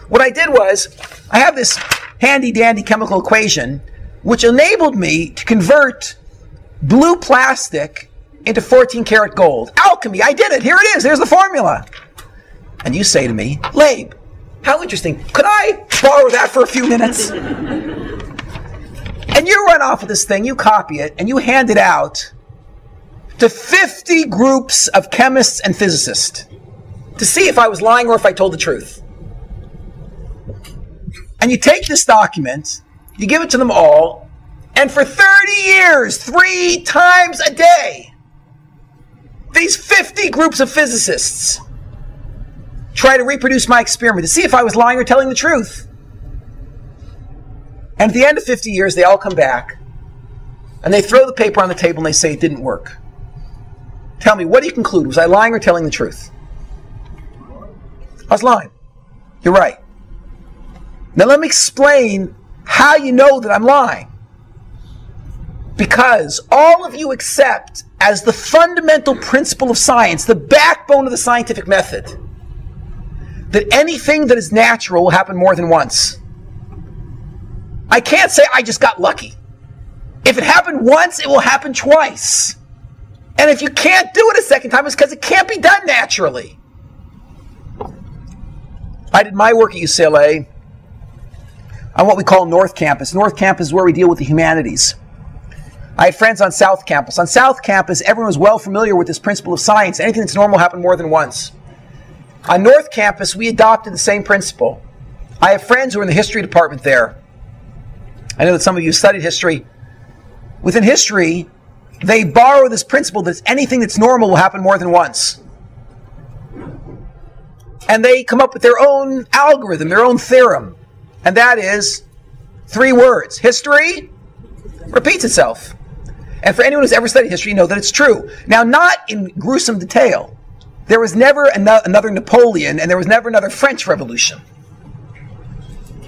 What I did was, I have this handy-dandy chemical equation, which enabled me to convert blue plastic into 14-karat gold. Alchemy, I did it. Here it is. Here's the formula. And you say to me, Labe, how interesting. Could I borrow that for a few minutes? And you run off with this thing, you copy it, and you hand it out to 50 groups of chemists and physicists to see if I was lying or if I told the truth. And you take this document, you give it to them all, and for 30 years, 3 times a day, these 50 groups of physicists try to reproduce my experiment to see if I was lying or telling the truth. And at the end of 50 years, they all come back, and they throw the paper on the table and they say it didn't work. Tell me, what do you conclude? Was I lying or telling the truth? I was lying. You're right. Now let me explain how you know that I'm lying. Because all of you accept as the fundamental principle of science, the backbone of the scientific method, that anything that is natural will happen more than once. I can't say I just got lucky. If it happened once, it will happen twice. And if you can't do it a second time, it's because it can't be done naturally. I did my work at UCLA on what we call North Campus. North Campus is where we deal with the humanities. I had friends on South Campus. On South Campus, everyone was well familiar with this principle of science. Anything that's normal happened more than once. On North Campus, we adopted the same principle. I have friends who are in the history department there. I know that some of you studied history. Within history, they borrow this principle that anything that's normal will happen more than once. And they come up with their own algorithm, their own theorem. And that is 3 words. History repeats itself. And for anyone who's ever studied history, you know that it's true. Now, not in gruesome detail. There was never another Napoleon, and there was never another French Revolution.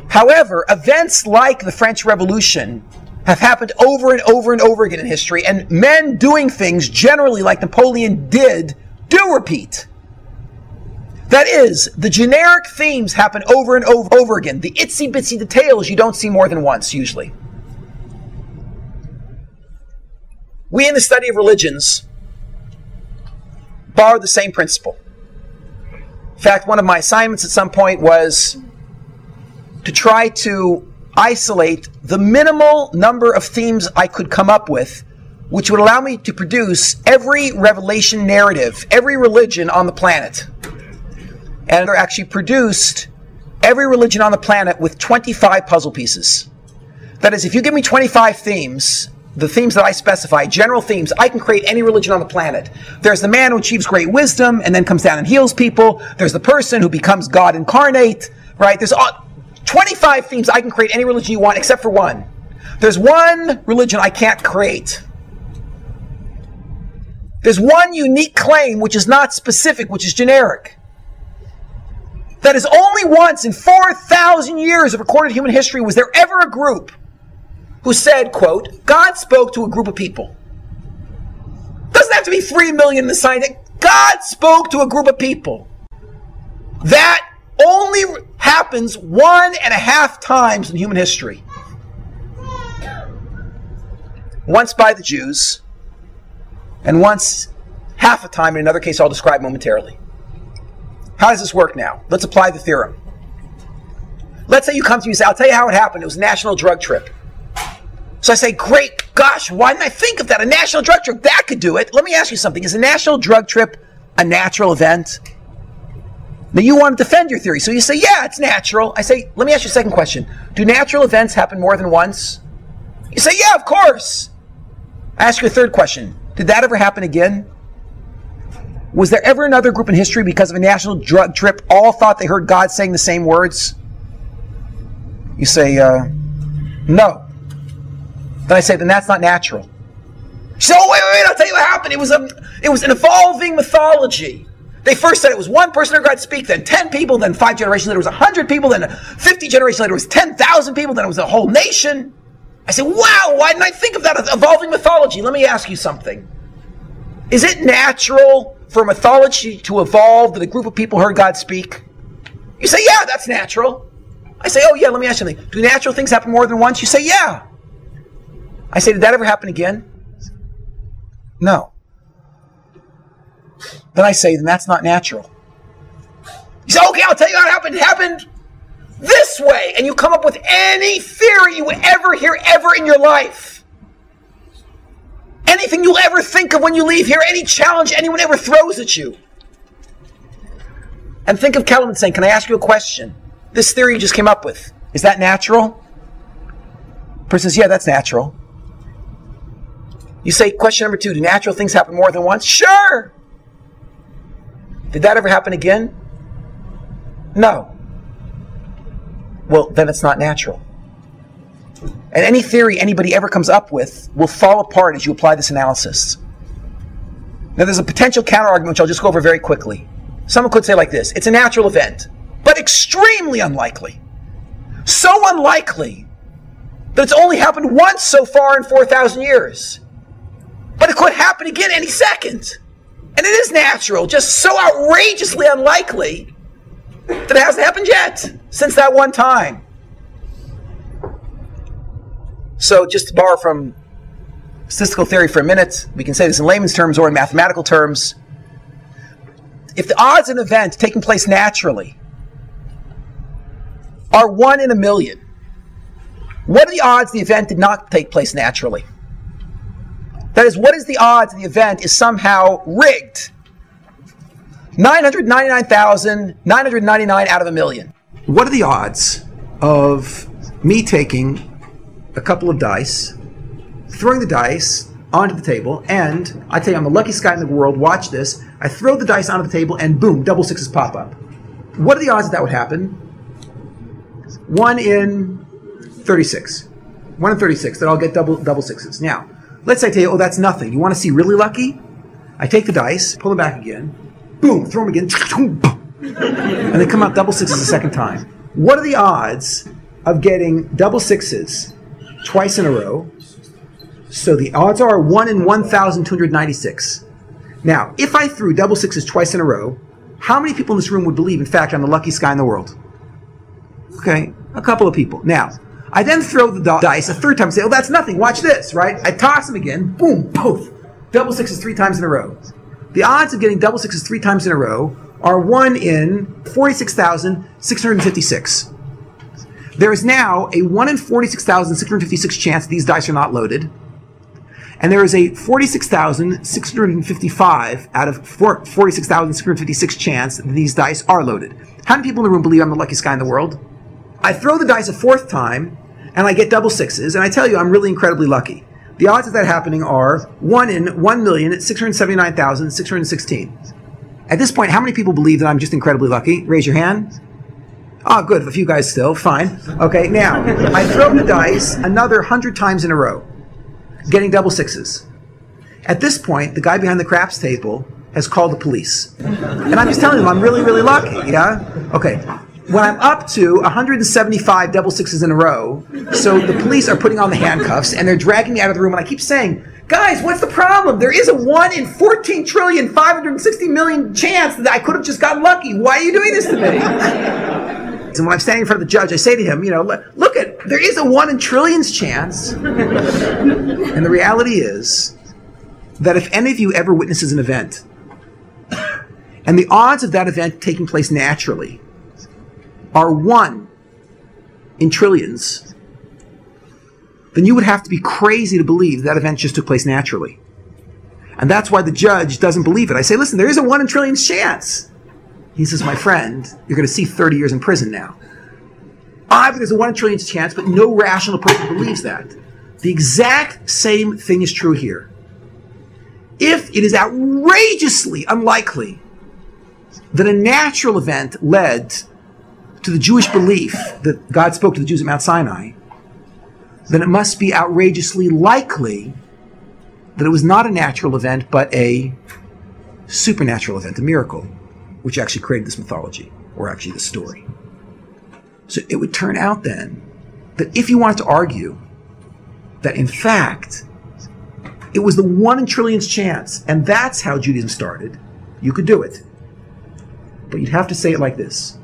However, events like the French Revolution have happened over and over and over again in history, and men doing things generally like Napoleon did do repeat. That is, the generic themes happen over and over again. The itsy-bitsy details you don't see more than once, usually. We, in the study of religions, borrowed the same principle. In fact, one of my assignments at some point was to try to isolate the minimal number of themes I could come up with, which would allow me to produce every revelation narrative, every religion on the planet. And I actually produced every religion on the planet with 25 puzzle pieces. That is, if you give me 25 themes, the themes that I specify, general themes, I can create any religion on the planet. There's the man who achieves great wisdom and then comes down and heals people. There's the person who becomes God incarnate, right? There's 25 themes. I can create any religion you want except for one. There's one religion I can't create. There's one unique claim which is not specific, which is generic. That is, only once in 4,000 years of recorded human history was there ever a group who said, quote, God spoke to a group of people. Doesn't have to be 3 million in the science. God spoke to a group of people. That only happens 1.5 times in human history. Once by the Jews, and once half a time in another case I'll describe momentarily. How does this work now? Let's apply the theorem. Let's say you come to me and say, I'll tell you how it happened. It was a national drug trip. So I say, great, gosh, why didn't I think of that? A national drug trip, that could do it. Let me ask you something. Is a national drug trip a natural event? Now you want to defend your theory. So you say, yeah, it's natural. I say, let me ask you a second question. Do natural events happen more than once? You say, yeah, of course. I ask you a third question. Did that ever happen again? Was there ever another group in history because of a national drug trip all thought they heard God saying the same words? You say, no. Then I say, then that's not natural. So wait, I'll tell you what happened. It was an evolving mythology. They first said it was one person heard God speak, then 10 people, then 5 generations later it was 100 people, then 50 generations later it was 10,000 people, then it was a whole nation. I said, wow, why didn't I think of that evolving mythology? Let me ask you something. Is it natural for mythology to evolve that a group of people heard God speak? You say, yeah, that's natural. I say, oh yeah, let me ask you something. Do natural things happen more than once? You say, yeah. I say, did that ever happen again? No. Then I say, then that's not natural. You say, okay, I'll tell you how it happened. It happened this way. And you come up with any theory you would ever hear ever in your life. Anything you'll ever think of when you leave here, any challenge anyone ever throws at you. And think of Clman saying, can I ask you a question? This theory you just came up with, is that natural? The person says, yeah, that's natural. You say, question number 2, do natural things happen more than once? Sure! Did that ever happen again? No. Well, then it's not natural. And any theory anybody ever comes up with will fall apart as you apply this analysis. Now there's a potential counter-argument which I'll just go over very quickly. Someone could say like this, it's a natural event, but extremely unlikely. So unlikely that it's only happened once so far in 4,000 years. But it could happen again any second. And it is natural, just so outrageously unlikely that it hasn't happened yet since that one time. So just to borrow from statistical theory for a minute, we can say this in layman's terms or in mathematical terms. If the odds of an event taking place naturally are 1 in a million, what are the odds the event did not take place naturally? That is, what is the odds the event is somehow rigged? 999,999 out of a million. What are the odds of me taking a couple of dice, throwing the dice onto the table, and I tell you I'm the luckiest guy in the world, watch this, I throw the dice onto the table and boom, double sixes pop up. What are the odds that would happen? 1 in 36. 1 in 36 that I'll get double sixes. Now, let's say I tell you, oh, that's nothing. You want to see really lucky? I take the dice, pull them back again, boom, throw them again, and they come out double sixes the second time. What are the odds of getting double sixes twice in a row? So the odds are 1 in 1,296. Now, if I threw double sixes twice in a row, how many people in this room would believe, in fact, I'm the luckiest guy in the world? Okay, a couple of people. Now, I then throw the dice a third time and say, oh, that's nothing. Watch this, right? I toss them again. Boom, both. Double sixes 3 times in a row. The odds of getting double sixes 3 times in a row are 1 in 46,656. There is now a 1 in 46,656 chance these dice are not loaded. And there is a 46,655 out of 46,656 chance that these dice are loaded. How many people in the room believe I'm the luckiest guy in the world? I throw the dice a 4th time, and I get double sixes, and I tell you I'm really incredibly lucky. The odds of that happening are 1 in 1,679,616. At this point, how many people believe that I'm just incredibly lucky? Raise your hand. Oh, good. A few guys still. Fine. Okay, now, I throw the dice another 100 times in a row, getting double sixes. At this point, the guy behind the craps table has called the police. And I'm just telling him I'm really, really lucky, yeah? Okay. When I'm up to 175 double sixes in a row, so the police are putting on the handcuffs and they're dragging me out of the room, and I keep saying, guys, what's the problem? There is a 1 in 14,560,000,000 chance that I could have just gotten lucky. Why are you doing this to me? And when I'm standing in front of the judge, I say to him, look there is a 1 in trillions chance. And the reality is that if any of you ever witnesses an event, and the odds of that event taking place naturally are 1 in trillions, then you would have to be crazy to believe that event just took place naturally. And that's why the judge doesn't believe it. I say, listen, there is a 1 in trillions chance. He says, my friend, you're going to see 30 years in prison now. But there's a 1 in trillions chance, but no rational person believes that. The exact same thing is true here. If it is outrageously unlikely that a natural event led to the Jewish belief that God spoke to the Jews at Mount Sinai, then it must be outrageously likely that it was not a natural event, but a supernatural event, a miracle, which actually created this mythology, or actually this story. So it would turn out then that if you wanted to argue that in fact it was the 1 in trillions chance, and that's how Judaism started, you could do it. But you'd have to say it like this.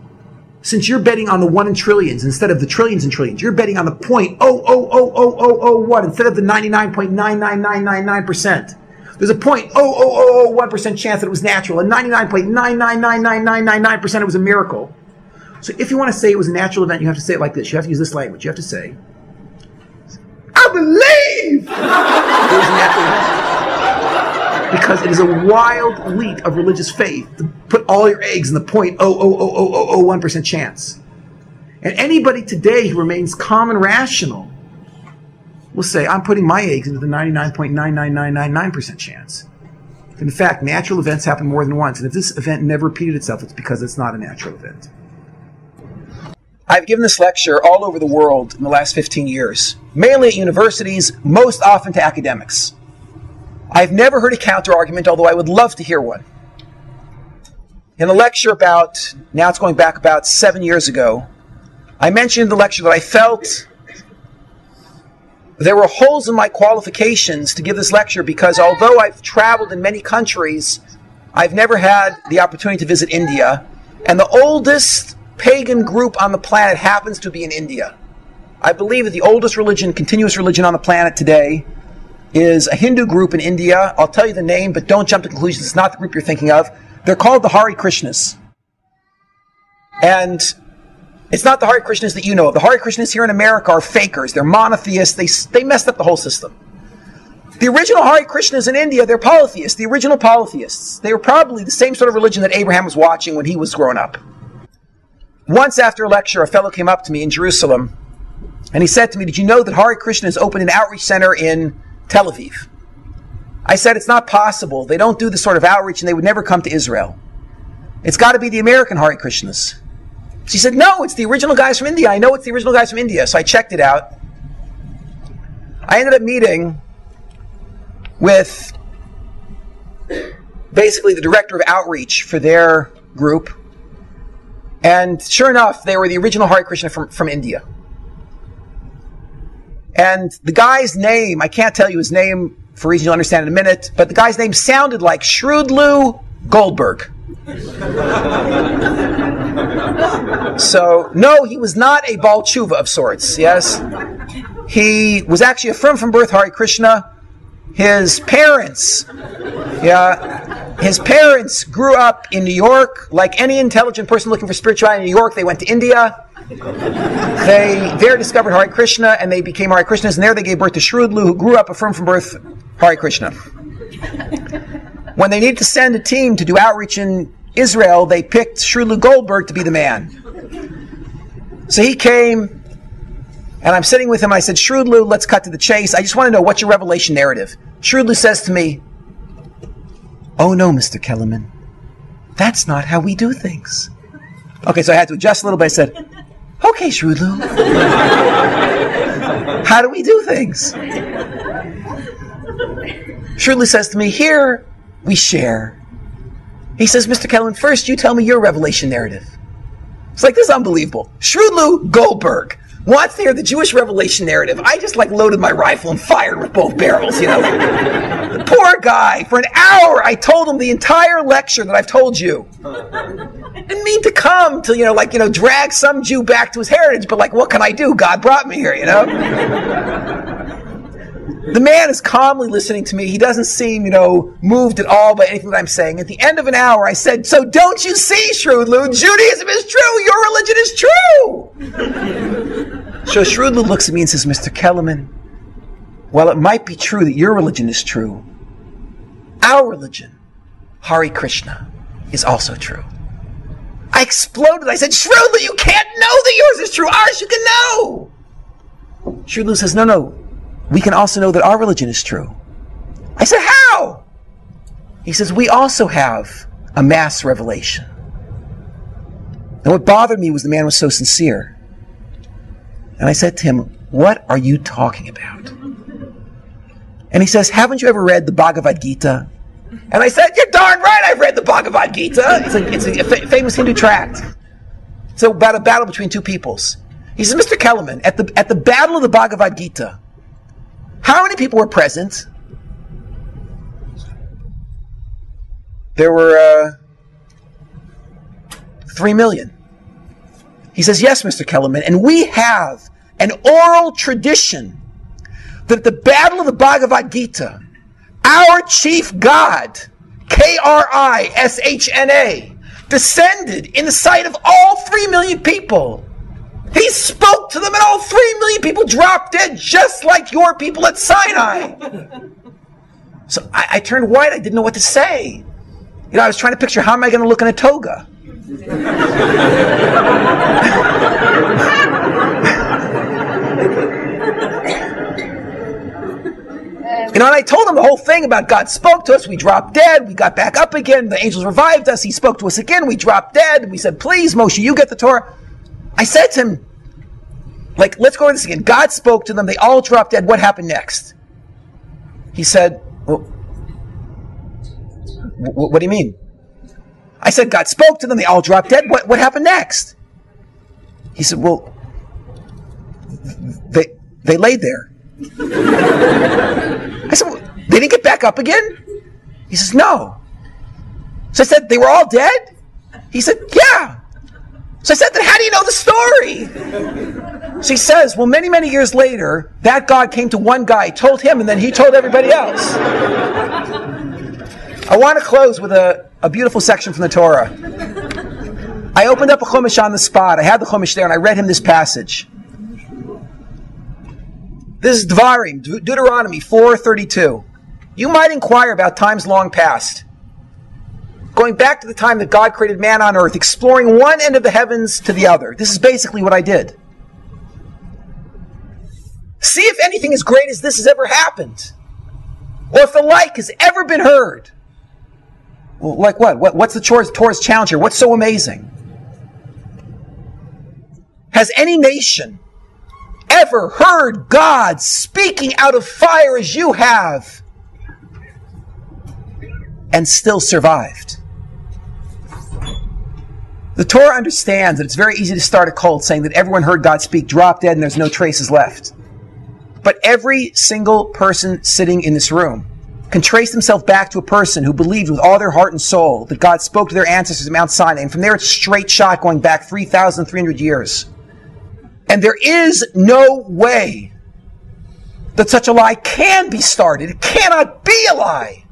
Since you're betting on the 1 in trillions instead of the trillions and trillions, you're betting on the 0.0000001 instead of the 99.99999%. There's a 0.00001% chance that it was natural, and 99.9999999% it was a miracle. So if you want to say it was a natural event, you have to say it like this. You have to use this language. You have to say, I believe it was a natural event. Because it is a wild leap of religious faith to put all your eggs in the 0.00001% chance. And anybody today who remains calm and rational will say, I'm putting my eggs into the 99.99999% chance. In fact, natural events happen more than once, and if this event never repeated itself, it's because it's not a natural event. I've given this lecture all over the world in the last 15 years, mainly at universities, most often to academics. I've never heard a counter-argument, although I would love to hear one. In a lecture now it's going back about 7 years ago, I mentioned in the lecture that I felt there were holes in my qualifications to give this lecture because although I've traveled in many countries, I've never had the opportunity to visit India, and the oldest pagan group on the planet happens to be in India. I believe that the oldest religion, continuous religion on the planet today, is a Hindu group in India. I'll tell you the name, but don't jump to conclusions. It's not the group you're thinking of. They're called the Hare Krishnas. And it's not the Hare Krishnas that you know of. The Hare Krishnas here in America are fakers. They're monotheists. They messed up the whole system. The original Hare Krishnas in India, they're polytheists, the original polytheists. They were probably the same sort of religion that Abraham was watching when he was growing up. Once after a lecture, a fellow came up to me in Jerusalem, and he said to me, did you know that Hare Krishnas opened an outreach center in Tel Aviv? I said, it's not possible. They don't do this sort of outreach, and they would never come to Israel. It's got to be the American Hare Krishnas. She said, no, it's the original guys from India. I know it's the original guys from India. So I checked it out. I ended up meeting with basically the director of outreach for their group. And sure enough, they were the original Hare Krishna from India. And the guy's name, I can't tell you his name for reasons you'll understand in a minute, but the guy's name sounded like Shroodlu Goldberg. So, no, he was not a Baal Tshuva of sorts, yes? He was actually a from birth Hare Krishna. His parents grew up in New York. Like any intelligent person looking for spirituality in New York, they went to India. They there discovered Hare Krishna, and they became Hare Krishnas, and there they gave birth to Shroodlu, who grew up a from birth Hare Krishna. When they needed to send a team to do outreach in Israel, they picked Shroodlu Goldberg to be the man. So he came, and I'm sitting with him, I said, Shroodlu, let's cut to the chase. I just want to know, what's your revelation narrative? Shroodlu says to me, oh no, Mr. Kellerman, that's not how we do things. Okay, so I had to adjust a little bit. I said, okay, Shroodlu, how do we do things? Shroodlu says to me, here we share. He says, Mr. Kellerman, first you tell me your revelation narrative. It's like, this is unbelievable. Shrewdlou Goldberg wants to hear the Jewish revelation narrative. I just like loaded my rifle and fired with both barrels, you know. The poor guy, for an hour, I told him the entire lecture that I've told you. Didn't mean to come to, drag some Jew back to his heritage, but like, what can I do? God brought me here, you know. The man is calmly listening to me. He doesn't seem, moved at all by anything that I'm saying. At the end of an hour, I said, so don't you see, Shrewdlou, Judaism is true. Your religion is true. So Shrewdlou looks at me and says, Mr. Kellerman, while it might be true that your religion is true, our religion, Hare Krishna, is also true. I exploded. I said, Shrewdlou, you can't know that yours is true. Ours you can know. Shrewdlou says, no. We can also know that our religion is true. I said, how? He says, we also have a mass revelation. And what bothered me was the man was so sincere. And I said to him, what are you talking about? And he says, haven't you ever read the Bhagavad Gita? And I said, you're darn right I've read the Bhagavad Gita. It's a famous Hindu tract. It's about a battle between two peoples. He says, Mr. Kellerman, at the battle of the Bhagavad Gita, how many people were present? There were 3 million. He says, yes, Mr. Kellerman, and we have an oral tradition that at the battle of the Bhagavad Gita, our chief god, Krishna, descended in the sight of all 3 million people. He spoke to them and all 3 million people dropped dead just like your people at Sinai. So I turned white. I didn't know what to say. I was trying to picture, how am I going to look in a toga? And I told him the whole thing about God spoke to us, we dropped dead, we got back up again, the angels revived us, he spoke to us again, we dropped dead, we said, please, Moshe, you get the Torah. I said to him, let's go over this again. God spoke to them, they all dropped dead, what happened next? He said, well, what do you mean? I said, God spoke to them, they all dropped dead, what happened next? He said, well, they laid there. I said, well, they didn't get back up again? He says, no. So I said, they were all dead? He said, yeah. So I said, then how do you know the story? So he says, well, many, many years later, that God came to one guy, told him, and then he told everybody else. I want to close with a beautiful section from the Torah. I opened up a Chumash on the spot. I had the Chumash there, and I read him this passage. This is Dvarim, Deuteronomy 4:32. You might inquire about times long past. Going back to the time that God created man on earth, exploring one end of the heavens to the other. This is basically what I did. See if anything as great as this has ever happened. Or if the like has ever been heard. Well, like what? What's the Torah's challenge here? What's so amazing? Has any nation ever heard God speaking out of fire as you have and still survived? The Torah understands that it's very easy to start a cult saying that everyone heard God speak, drop dead, and there's no traces left. But every single person sitting in this room can trace themselves back to a person who believed with all their heart and soul that God spoke to their ancestors at Mount Sinai, and from there it's straight shot going back 3,300 years. And there is no way that such a lie can be started. It cannot be a lie.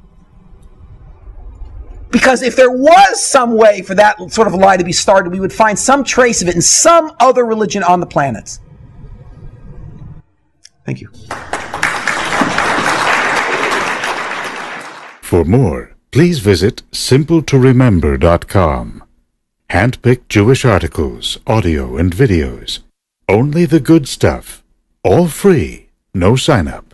Because if there was some way for that sort of a lie to be started, we would find some trace of it in some other religion on the planet. Thank you. For more, please visit simpletoremember.com. Handpicked Jewish articles, audio and videos. Only the good stuff. All free. No sign-up.